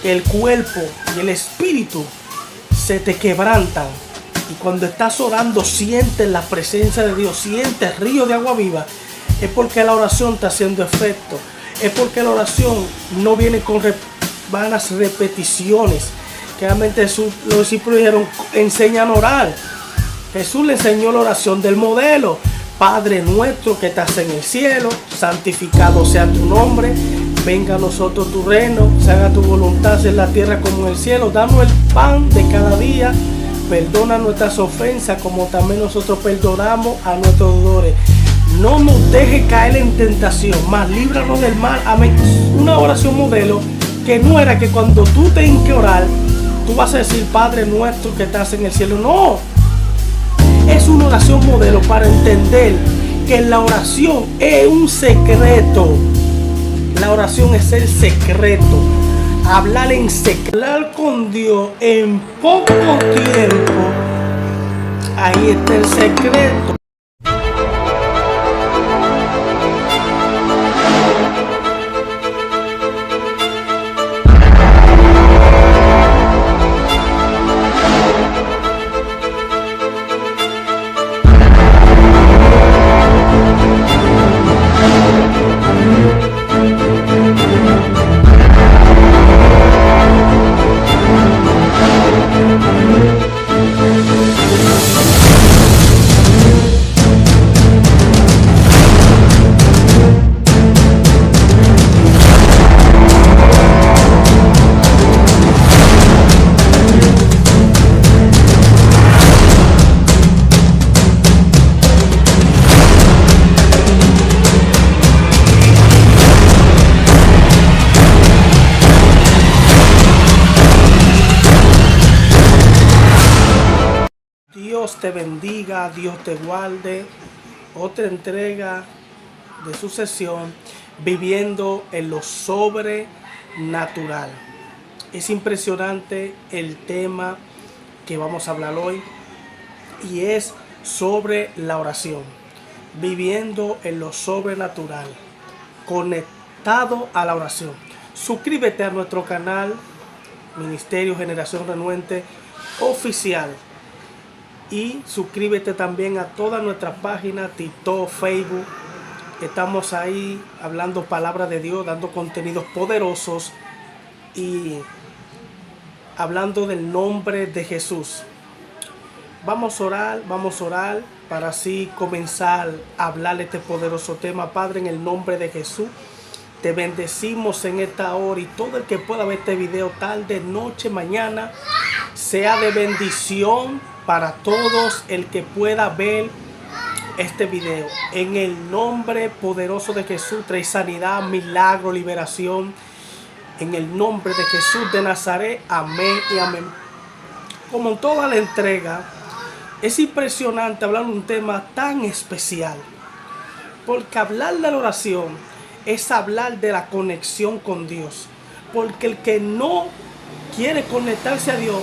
el cuerpo y el espíritu se te quebrantan. Y cuando estás orando sientes la presencia de Dios, sientes río de agua viva, es porque la oración está haciendo efecto. Es porque la oración no viene con vanas repeticiones. Claramente los discípulos dijeron, enseñan a orar. Jesús le enseñó la oración del modelo. Padre nuestro que estás en el cielo, santificado sea tu nombre. Venga a nosotros tu reino, se haga tu voluntad en la tierra como en el cielo. Danos el pan de cada día. Perdona nuestras ofensas como también nosotros perdonamos a nuestros deudores. No nos deje caer en tentación, mas líbranos del mal. Amén. Una oración modelo que no era que cuando tú tengas que orar, tú vas a decir Padre nuestro que estás en el cielo. No. Es una oración modelo para entender que la oración es un secreto. La oración es el secreto. Hablar en secreto, hablar con Dios en poco tiempo. Ahí está el secreto. Dios te bendiga, Dios te guarde. Otra entrega de su sesión, viviendo en lo sobrenatural. Es impresionante el tema que vamos a hablar hoy y es sobre la oración. Viviendo en lo sobrenatural, conectado a la oración. Suscríbete a nuestro canal Ministerio Generación Renuente Oficial. Y suscríbete también a toda nuestra página, TikTok, Facebook. Estamos ahí hablando palabra de Dios, dando contenidos poderosos y hablando del nombre de Jesús. Vamos a orar para así comenzar a hablar de este poderoso tema. Padre, en el nombre de Jesús, te bendecimos en esta hora y todo el que pueda ver este video tarde, noche, mañana, sea de bendición para todos el que pueda ver este video. En el nombre poderoso de Jesús, trae sanidad, milagro, liberación. En el nombre de Jesús de Nazaret, amén y amén. Como en toda la entrega, es impresionante hablar de un tema tan especial. Porque hablar de la oración es hablar de la conexión con Dios. Porque el que no quiere conectarse a Dios,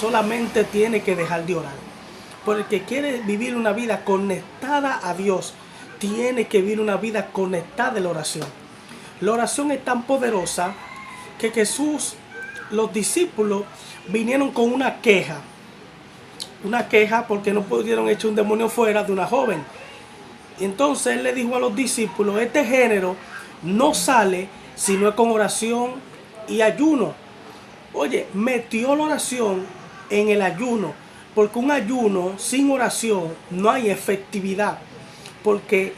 solamente tiene que dejar de orar. Porque el que quiere vivir una vida conectada a Dios, tiene que vivir una vida conectada a la oración. La oración es tan poderosa que Jesús, los discípulos, vinieron con una queja. Una queja porque no pudieron echar un demonio fuera de una joven. Y entonces él le dijo a los discípulos, este género no sale si no es con oración y ayuno. Oye, metió la oración en el ayuno, porque un ayuno sin oración no hay efectividad, porque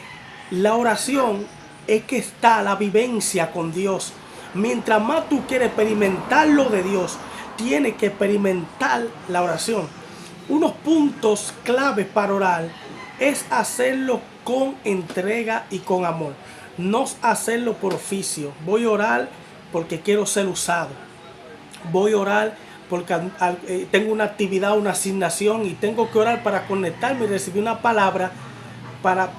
la oración es que está la vivencia con Dios. Mientras más tú quieres experimentar lo de Dios, tienes que experimentar la oración. Unos puntos claves para orar es hacerlo con entrega y con amor, no hacerlo por oficio. Voy a orar porque quiero ser usado. Voy a orar porque tengo una actividad, una asignación y tengo que orar para conectarme y recibir una palabra para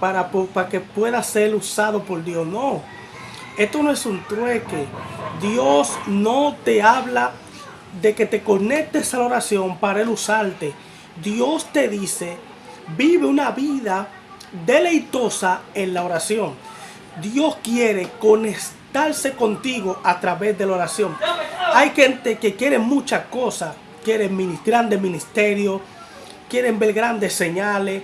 que pueda ser usado por Dios. No, esto no es un trueque. Dios no te habla de que te conectes a la oración para Él usarte. Dios te dice, vive una vida deleitosa en la oración. Dios quiere conectarse contigo a través de la oración. Hay gente que quiere muchas cosas, quieren grandes ministerios, quieren ver grandes señales,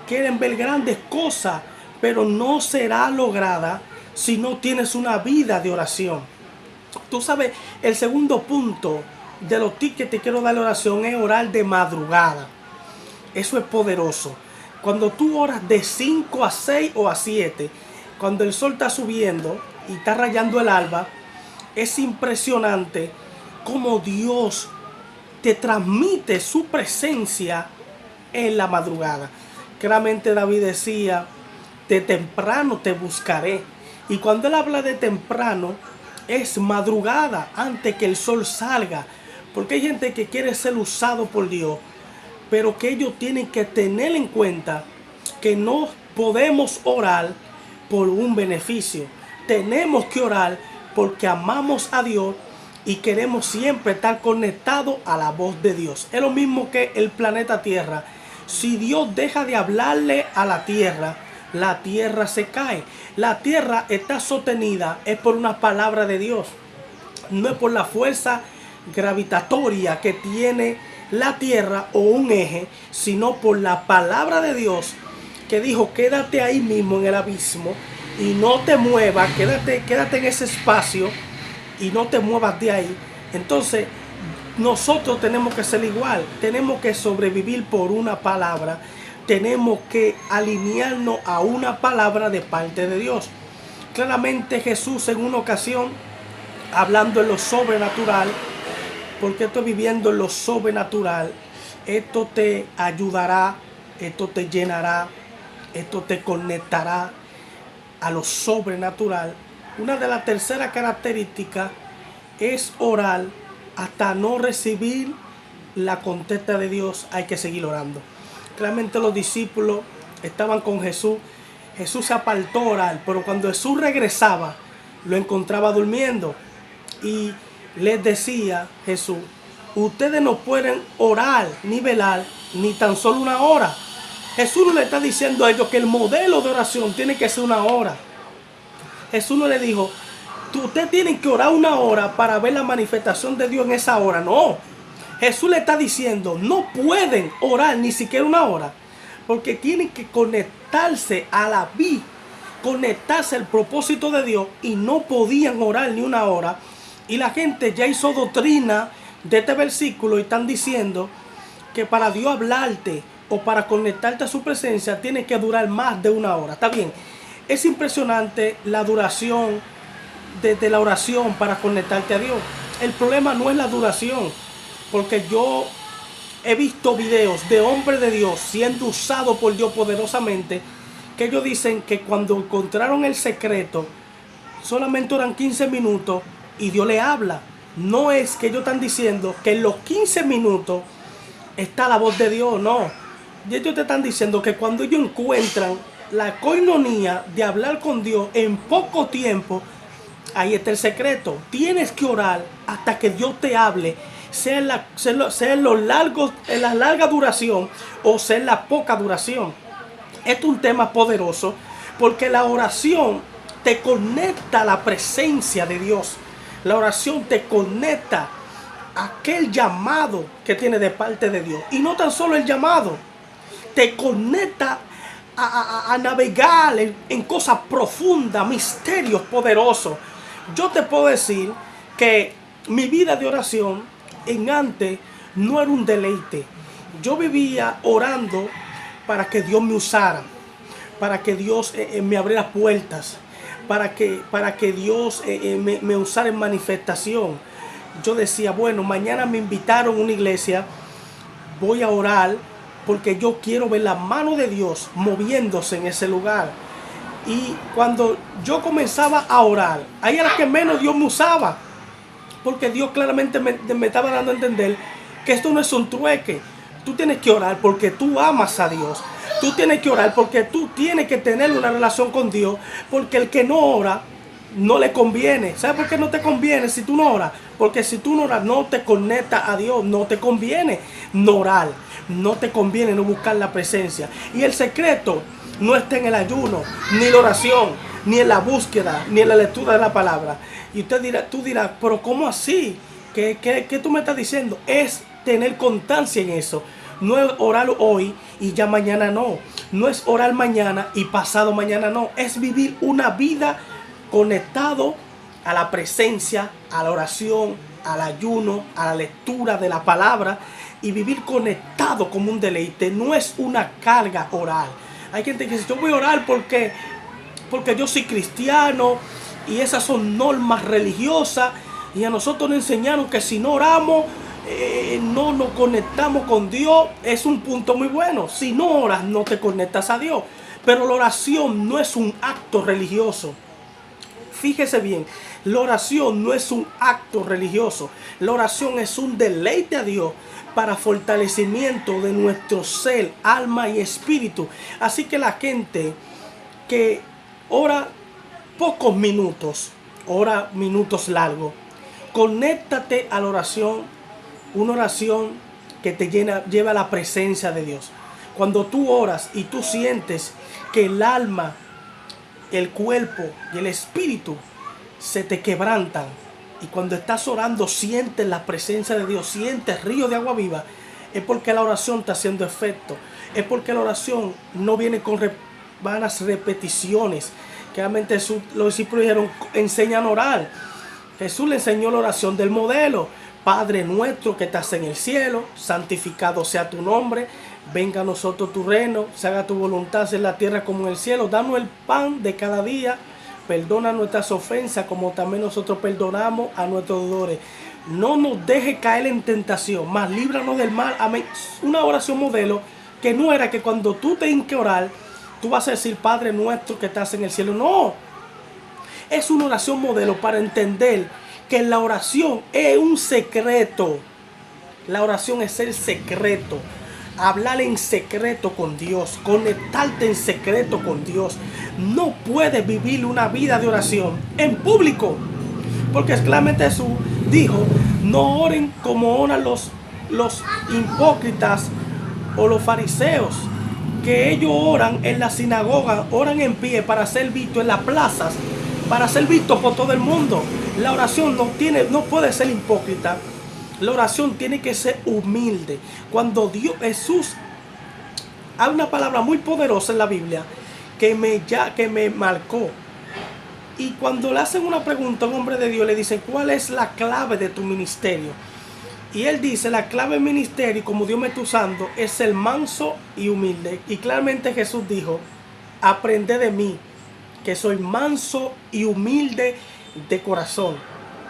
quieren ver grandes cosas, pero no será lograda si no tienes una vida de oración. Tú sabes, el segundo punto de los tips que te quiero dar de oración es orar de madrugada. Eso es poderoso. Cuando tú oras de 5 a 6 o a 7, cuando el sol está subiendo y está rayando el alba, es impresionante cómo Dios te transmite su presencia en la madrugada. Claramente David decía, de temprano te buscaré. Y cuando él habla de temprano, es madrugada, antes que el sol salga. Porque hay gente que quiere ser usado por Dios, pero que ellos tienen que tener en cuenta que no podemos orar por un beneficio. Tenemos que orar porque amamos a Dios y queremos siempre estar conectados a la voz de Dios. Es lo mismo que el planeta Tierra. Si Dios deja de hablarle a la Tierra se cae. La Tierra está sostenida es por una palabra de Dios. No es por la fuerza gravitatoria que tiene la Tierra o un eje, sino por la palabra de Dios que dijo, quédate ahí mismo en el abismo y no te muevas, quédate en ese espacio y no te muevas de ahí. Entonces nosotros tenemos que ser igual, tenemos que sobrevivir por una palabra, tenemos que alinearnos a una palabra de parte de Dios. Claramente Jesús en una ocasión, hablando en lo sobrenatural, porque estoy viviendo en lo sobrenatural, esto te ayudará, esto te llenará, esto te conectará a lo sobrenatural. Una de las terceras características es orar hasta no recibir la contesta de Dios. Hay que seguir orando. Claramente los discípulos estaban con Jesús. Jesús se apartó a orar, pero cuando Jesús regresaba, lo encontraba durmiendo. Y les decía Jesús, ustedes no pueden orar ni velar ni tan solo una hora. Jesús no le está diciendo a ellos que el modelo de oración tiene que ser una hora. Jesús no le dijo, ustedes tienen que orar una hora para ver la manifestación de Dios en esa hora. No. Jesús le está diciendo, no pueden orar ni siquiera una hora, porque tienen que conectarse a la vida, conectarse al propósito de Dios, y no podían orar ni una hora. Y la gente ya hizo doctrina de este versículo y están diciendo que para Dios hablarte o para conectarte a su presencia tiene que durar más de una hora. Está bien, es impresionante la duración de la oración para conectarte a Dios. El problema no es la duración, porque yo he visto videos de hombres de Dios siendo usados por Dios poderosamente, que ellos dicen que cuando encontraron el secreto solamente oran 15 minutos y Dios le habla. No es que ellos están diciendo que en los 15 minutos está la voz de Dios, no. Y ellos te están diciendo que cuando ellos encuentran la coinonía de hablar con Dios en poco tiempo, ahí está el secreto. Tienes que orar hasta que Dios te hable, sea en la larga duración o sea en la poca duración. Esto es un tema poderoso porque la oración te conecta a la presencia de Dios. La oración te conecta a aquel llamado que tiene de parte de Dios. Y no tan solo el llamado, te conecta a navegar en cosas profundas, misterios poderosos. Yo te puedo decir que mi vida de oración en antes no era un deleite. Yo vivía orando para que Dios me usara, para que Dios me abriera puertas, para que Dios me usara en manifestación. Yo decía, bueno, mañana me invitaron a una iglesia, voy a orar porque yo quiero ver la mano de Dios moviéndose en ese lugar. Y cuando yo comenzaba a orar, ahí era que menos Dios me usaba, porque Dios claramente me estaba dando a entender que esto no es un trueque. Tú tienes que orar porque tú amas a Dios. Tú tienes que orar porque tú tienes que tener una relación con Dios, porque el que no ora no le conviene. ¿Sabes por qué no te conviene si tú no oras? Porque si tú no oras, no te conectas a Dios, no te conviene no orar, no te conviene no buscar la presencia. Y el secreto no está en el ayuno, ni en la oración, ni en la búsqueda, ni en la lectura de la palabra. Y tú dirás, pero ¿cómo así? ¿Qué tú me estás diciendo? Es tener constancia en eso. No es orar hoy y ya mañana no. No es orar mañana y pasado mañana no. Es vivir una vida conectado a la presencia, a la oración, al ayuno, a la lectura de la palabra, y vivir conectado como un deleite. No es una carga orar. Hay gente que dice, yo voy a orar porque yo soy cristiano y esas son normas religiosas, y a nosotros nos enseñaron que si no oramos no nos conectamos con Dios. Es un punto muy bueno. Si no oras no te conectas a Dios, pero la oración no es un acto religioso. Fíjese bien, la oración no es un acto religioso. La oración es un deleite a Dios para fortalecimiento de nuestro ser, alma y espíritu. Así que la gente que ora pocos minutos, ora minutos largos, conéctate a la oración, una oración que te lleva a la presencia de Dios. Cuando tú oras y tú sientes que el alma, el cuerpo y el espíritu se te quebrantan, y cuando estás orando sientes la presencia de Dios, sientes río de agua viva, es porque la oración está haciendo efecto. Es porque la oración no viene con vanas repeticiones. Claramente los discípulos dijeron, enseñan a orar. Jesús le enseñó la oración del modelo: Padre nuestro que estás en el cielo, santificado sea tu nombre, venga a nosotros tu reino, se haga tu voluntad en la tierra como en el cielo. Danos el pan de cada día, perdona nuestras ofensas como también nosotros perdonamos a nuestros deudores. No nos deje caer en tentación, mas líbranos del mal. Amén. Una oración modelo que no era que cuando tú tengas que orar, tú vas a decir Padre nuestro que estás en el cielo. No, es una oración modelo para entender que la oración es un secreto. La oración es el secreto. Hablar en secreto con Dios, conectarte en secreto con Dios. No puedes vivir una vida de oración en público, porque claramente Jesús dijo, no oren como oran los hipócritas o los fariseos, que ellos oran en la sinagoga, oran en pie para ser vistos en las plazas, para ser vistos por todo el mundo. La oración no puede ser hipócrita. La oración tiene que ser humilde. Cuando Jesús, hay una palabra muy poderosa en la Biblia que me marcó. Y cuando le hacen una pregunta a un hombre de Dios, le dicen, ¿cuál es la clave de tu ministerio? Y él dice, la clave del ministerio, como Dios me está usando, es ser manso y humilde. Y claramente Jesús dijo, aprende de mí, que soy manso y humilde de corazón.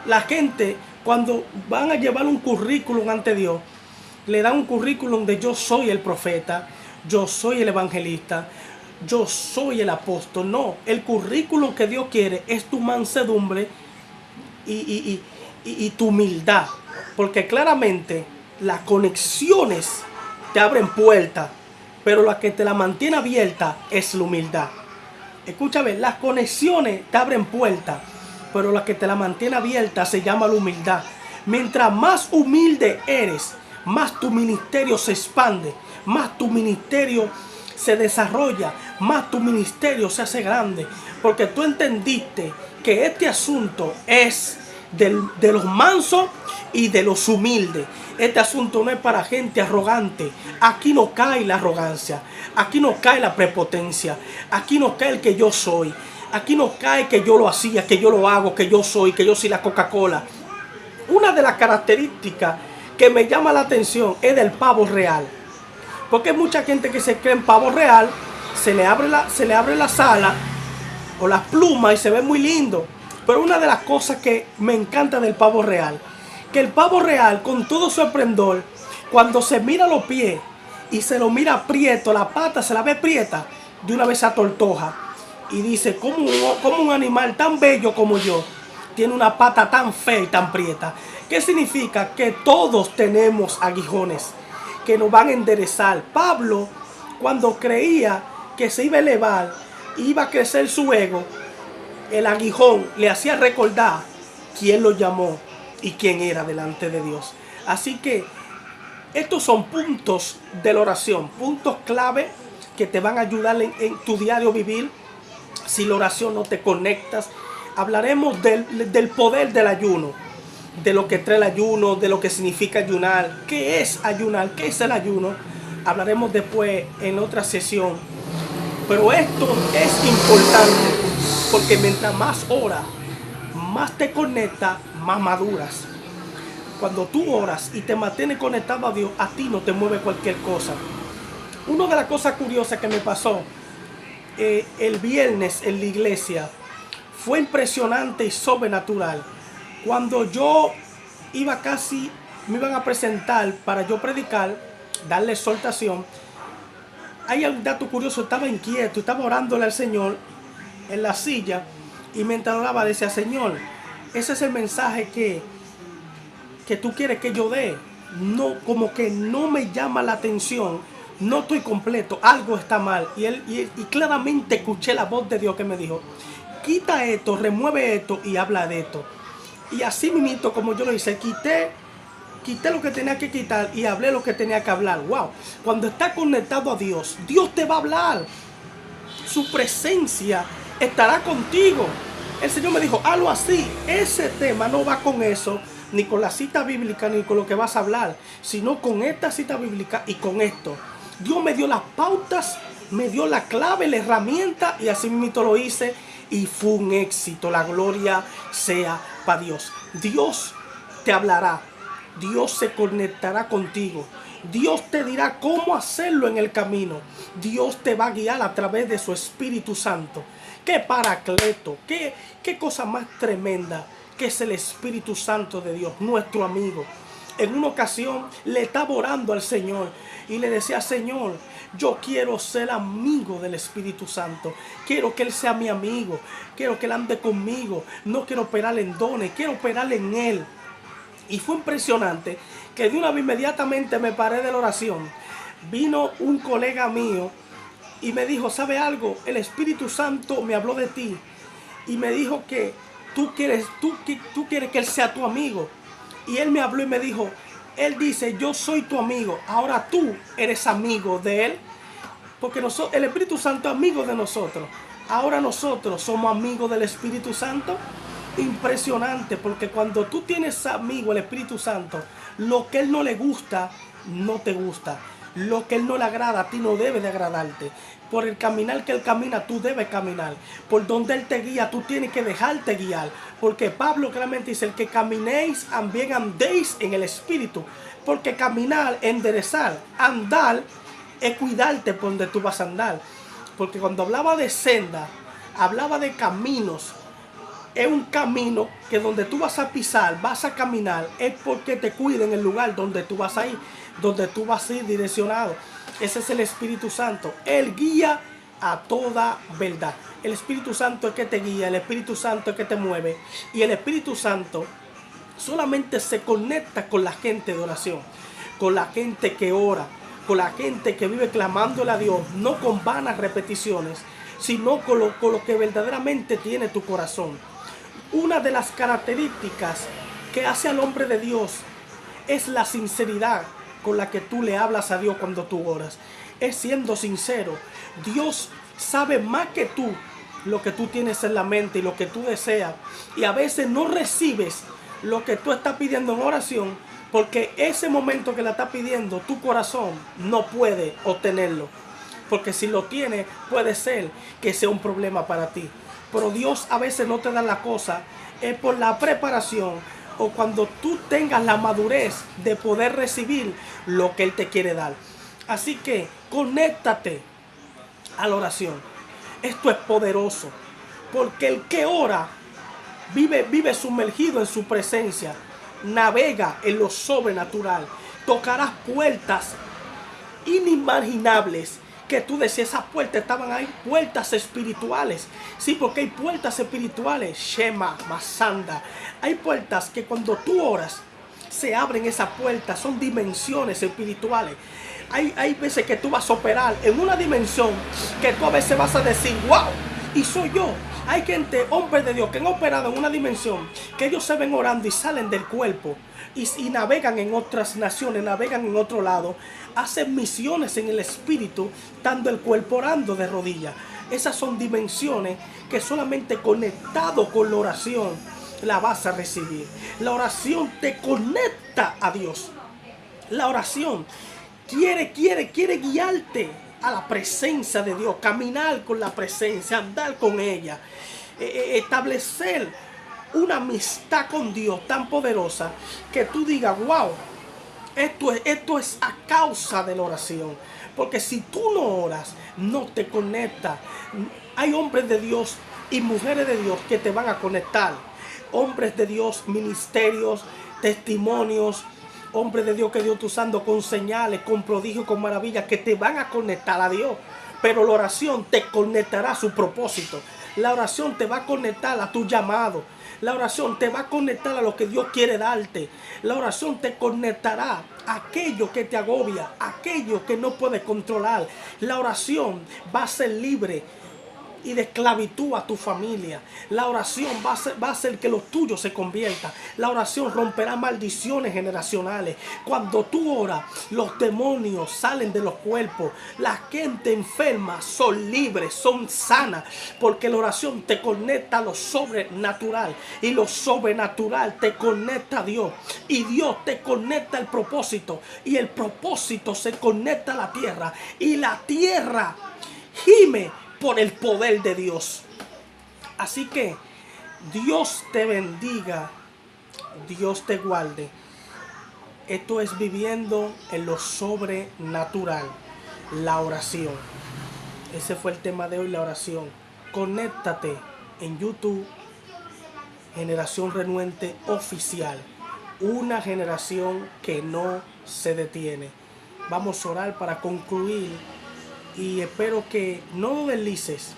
La gente, cuando van a llevar un currículum ante Dios, le dan un currículum de yo soy el profeta, yo soy el evangelista, yo soy el apóstol. No, el currículum que Dios quiere es tu mansedumbre y tu humildad. Porque claramente las conexiones te abren puertas, pero la que te la mantiene abierta es la humildad. Escúchame, las conexiones te abren puertas, pero la que te la mantiene abierta se llama la humildad. Mientras más humilde eres, más tu ministerio se expande, más tu ministerio se desarrolla, más tu ministerio se hace grande, porque tú entendiste que este asunto es de los mansos y de los humildes. Este asunto no es para gente arrogante. Aquí no cae la arrogancia, aquí no cae la prepotencia, aquí no cae el que yo soy, aquí no cae que yo lo hacía, que yo lo hago, que yo soy la Coca-Cola. Una de las características que me llama la atención es del pavo real, porque hay mucha gente que se cree en pavo real, se le abre la sala o las plumas y se ve muy lindo. Pero una de las cosas que me encanta del pavo real, que el pavo real con todo su esplendor, cuando se mira los pies y se lo mira prieto, la pata se la ve prieta, de una vez se atortoja y dice, ¿cómo un animal tan bello como yo tiene una pata tan fea y tan prieta? ¿Qué significa? Que todos tenemos aguijones que nos van a enderezar. Pablo, cuando creía que se iba a elevar, iba a crecer su ego, el aguijón le hacía recordar quién lo llamó y quién era delante de Dios. Así que estos son puntos de la oración, puntos clave que te van a ayudar en tu diario vivir. Si la oración no te conectas, hablaremos del poder del ayuno. de lo que trae el ayuno, de lo que significa ayunar, qué es ayunar, qué es el ayuno. Hablaremos después en otra sesión. Pero esto es importante porque mientras más oras, más te conectas, más maduras. Cuando tú oras y te mantienes conectado a Dios, a ti no te mueve cualquier cosa. Una de las cosas curiosas que me pasó el viernes en la iglesia fue impresionante y sobrenatural. Cuando yo iba casi, me iban a presentar para yo predicar, darle exhortación, hay un dato curioso, estaba inquieto, estaba orándole al Señor en la silla y mientras oraba decía: Señor, ese es el mensaje que tú quieres que yo dé. No, como que no me llama la atención, no estoy completo, algo está mal. Y claramente escuché la voz de Dios que me dijo: quita esto, remueve esto y habla de esto. Y así mismo, como yo lo hice, quité lo que tenía que quitar y hablé lo que tenía que hablar. Wow, cuando estás conectado a Dios, Dios te va a hablar. Su presencia estará contigo. El Señor me dijo: hazlo así. Ese tema no va con eso, ni con la cita bíblica, ni con lo que vas a hablar, sino con esta cita bíblica y con esto. Dios me dio las pautas, me dio la clave, la herramienta, y así mismo lo hice y fue un éxito. La gloria sea para Dios. Dios te hablará, Dios se conectará contigo, Dios te dirá cómo hacerlo en el camino. Dios te va a guiar a través de su Espíritu Santo. ¡Qué paracleto! ¡Qué cosa más tremenda que es el Espíritu Santo de Dios, nuestro amigo! En una ocasión le estaba orando al Señor y le decía: Señor, yo quiero ser amigo del Espíritu Santo. Quiero que Él sea mi amigo. Quiero que Él ande conmigo. No quiero operar en dones, quiero operar en Él. Y fue impresionante que de una vez inmediatamente me paré de la oración. Vino un colega mío y me dijo: ¿sabe algo? El Espíritu Santo me habló de ti y me dijo que tú quieres que Él sea tu amigo. Y él me habló y me dijo: Él dice: yo soy tu amigo, ahora tú eres amigo de Él. Porque el Espíritu Santo es amigo de nosotros. Ahora nosotros somos amigos del Espíritu Santo. Impresionante, porque cuando tú tienes amigo el Espíritu Santo, lo que Él no le gusta, no te gusta. Lo que Él no le agrada, a ti no debe de agradarte. Por el caminar que Él camina, tú debes caminar. Por donde Él te guía, tú tienes que dejarte guiar. Porque Pablo claramente dice: el que caminéis, bien andéis en el Espíritu. Porque caminar, enderezar, andar, es cuidarte por donde tú vas a andar. Porque cuando hablaba de senda, hablaba de caminos. Es un camino que donde tú vas a pisar, vas a caminar, es porque te cuiden el lugar donde tú vas a ir, donde tú vas a ir direccionado. Ese es el Espíritu Santo. Él guía a toda verdad. El Espíritu Santo es que te guía, el Espíritu Santo es que te mueve. Y el Espíritu Santo solamente se conecta con la gente de oración, con la gente que ora, con la gente que vive clamándole a Dios, no con vanas repeticiones, sino con lo que verdaderamente tiene tu corazón. Una de las características que hace al hombre de Dios es la sinceridad con la que tú le hablas a Dios cuando tú oras. Es siendo sincero. Dios sabe más que tú lo que tú tienes en la mente y lo que tú deseas. Y a veces no recibes lo que tú estás pidiendo en oración, porque ese momento que la estás pidiendo, tu corazón no puede obtenerlo. Porque si lo tiene, puede ser que sea un problema para ti. Pero Dios a veces no te da la cosa, es por la preparación o cuando tú tengas la madurez de poder recibir lo que Él te quiere dar. Así que conéctate a la oración. Esto es poderoso, porque el que ora vive sumergido en su presencia, navega en lo sobrenatural, tocarás puertas inimaginables que tú decías: esas puertas estaban ahí, puertas espirituales. Sí, porque hay puertas espirituales, Shema, Masanda. Hay puertas que cuando tú oras, se abren esas puertas, son dimensiones espirituales. Hay veces que tú vas a operar en una dimensión que tú a veces vas a decir: wow, y soy yo. Hay gente, hombres de Dios, que han operado en una dimensión que ellos se ven orando y salen del cuerpo y navegan en otras naciones, navegan en otro lado, hacen misiones en el espíritu, estando el cuerpo orando de rodillas. Esas son dimensiones que solamente conectado con la oración la vas a recibir. La oración te conecta a Dios. La oración quiere guiarte a la presencia de Dios, caminar con la presencia, andar con ella, establecer una amistad con Dios tan poderosa que tú digas, wow, esto es a causa de la oración. Porque si tú no oras, no te conectas. Hay hombres de Dios y mujeres de Dios que te van a conectar. Hombres de Dios, ministerios, testimonios, hombres de Dios que Dios está usando con señales, con prodigios, con maravillas, que te van a conectar a Dios. Pero la oración te conectará a su propósito. La oración te va a conectar a tu llamado. La oración te va a conectar a lo que Dios quiere darte. La oración te conectará a aquello que te agobia, aquello que no puedes controlar. La oración va a ser libre y de esclavitud a tu familia. La oración va a hacer que los tuyos se conviertan. La oración romperá maldiciones generacionales. Cuando tú oras, los demonios salen de los cuerpos. La gente enferma son libres, son sanas, porque la oración te conecta a lo sobrenatural, y lo sobrenatural te conecta a Dios, y Dios te conecta al propósito, y el propósito se conecta a la tierra, y la tierra gime por el poder de Dios. Así que Dios te bendiga, Dios te guarde. Esto es viviendo en lo sobrenatural, la oración. Ese fue el tema de hoy, la oración. Conéctate en YouTube, Generación Renuente Oficial. Una generación que no se detiene. Vamos a orar para concluir. Y espero que no lo deslices,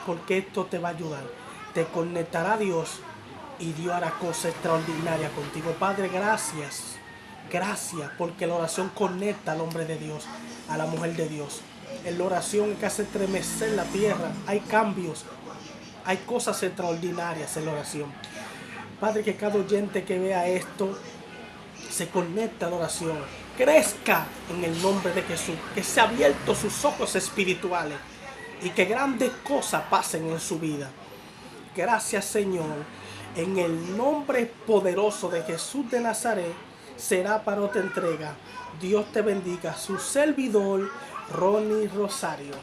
porque esto te va a ayudar. Te conectará a Dios y Dios hará cosas extraordinarias contigo. Padre, gracias. Gracias, porque la oración conecta al hombre de Dios, a la mujer de Dios. En la oración que hace estremecer la tierra. Hay cambios, hay cosas extraordinarias en la oración. Padre, que cada oyente que vea esto se conecta a la oración, crezca en el nombre de Jesús, que se han abierto sus ojos espirituales y que grandes cosas pasen en su vida. Gracias, Señor, en el nombre poderoso de Jesús de Nazaret. Será para otra entrega. Dios te bendiga. Su servidor, Ronnie Rosario.